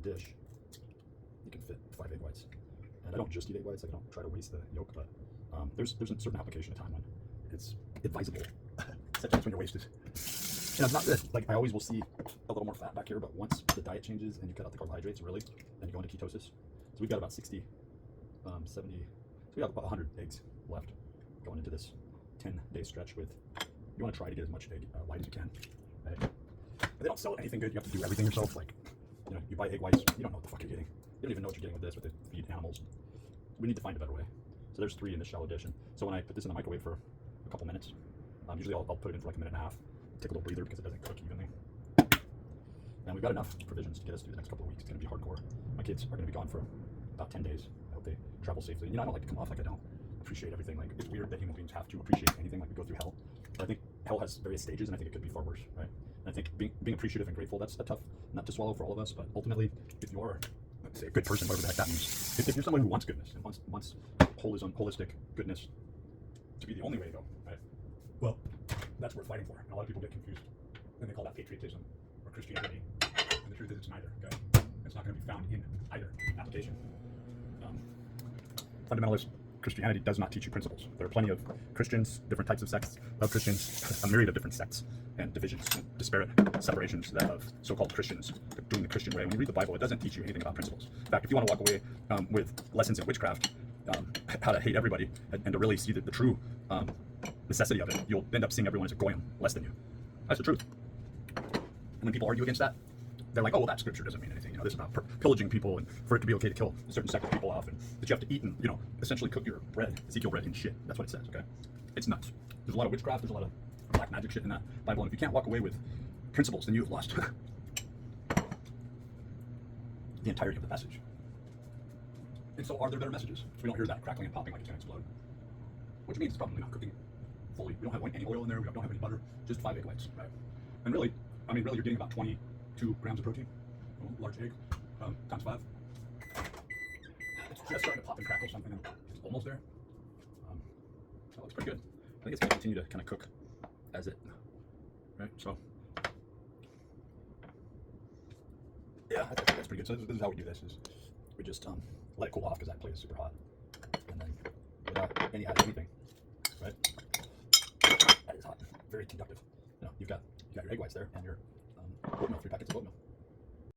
dish, you can fit 5 egg whites. And I don't just eat egg whites, like I don't try to waste the yolk, but there's a certain application of time when it's advisable, sometimes when you're wasted. And it's not that, like, I always will see a little more fat back here, but once the diet changes and you cut out the carbohydrates, really, then you go into ketosis. So we've got about 60, 70, so we have about 100 eggs left going into this 10-day stretch with, you want to try to get as much egg white as you can, right? But they don't sell anything good. You have to do everything yourself. Like, you know, you buy egg whites, you don't know what the fuck you're getting. You don't even know what you're getting with this, but they feed animals. We need to find a better way. So there's 3 in this shallow dish. And so when I put this in the microwave for a couple minutes, usually I'll put it in for like a minute and a half, take a little breather because it doesn't cook evenly. And we've got enough provisions to get us through the next couple of weeks. It's going to be hardcore. My kids are going to be gone for about 10 days. I hope they travel safely. You know, I don't like to come off like I don't appreciate everything. Like, it's weird that human beings have to appreciate anything. Like, we go through hell. But I think hell has various stages, and I think it could be far worse, right? And I think being appreciative and grateful, that's a tough nut to swallow for all of us. But ultimately, if you're, let's say, a good person, whatever the heck that means, if you're someone who wants goodness and wants holistic goodness to be the only way to go, right? Well, that's worth fighting for. And a lot of people get confused, and they call that patriotism or Christianity. And the truth is, it's neither. Okay, it's not going to be found in either application. Fundamentalist Christianity does not teach you principles. There are plenty of Christians, different types of sects of Christians, a myriad of different sects and divisions, disparate separations that of so-called Christians doing the Christian way. When you read the Bible, it doesn't teach you anything about principles. In fact, if you want to walk away with lessons in witchcraft, how to hate everybody, and to really see the true necessity of it, you'll end up seeing everyone as a goyim, less than you. That's the truth. And when people argue against that, they're like, oh, well, that scripture doesn't mean anything. You know, this is about pillaging people, and for it to be okay to kill a certain sect of people off, and that you have to eat and, you know, essentially cook your bread, Ezekiel bread, in shit. That's what it says, okay? It's nuts. There's a lot of witchcraft, there's a lot of black magic shit in that Bible, and if you can't walk away with principles, then you have lost the entirety of the message. And so are there better messages? So we don't hear that crackling and popping like it's going to explode. Which means it's probably not cooking fully. We don't have any oil in there, we don't have any butter, just 5 egg whites, right? And really, really you're getting about 22 grams of protein, large egg, times 5. It's just starting to pop and crackle something, and it's almost there. That looks pretty good. I think it's going to continue to kind of cook as it, right? So, yeah, I think that's pretty good. So this is how we do this, is we just let it cool off because that plate is super hot. And then without any anything, right? That is hot, very conductive. You know, you've got your egg whites there and your oatmeal, 3 packets of oatmeal.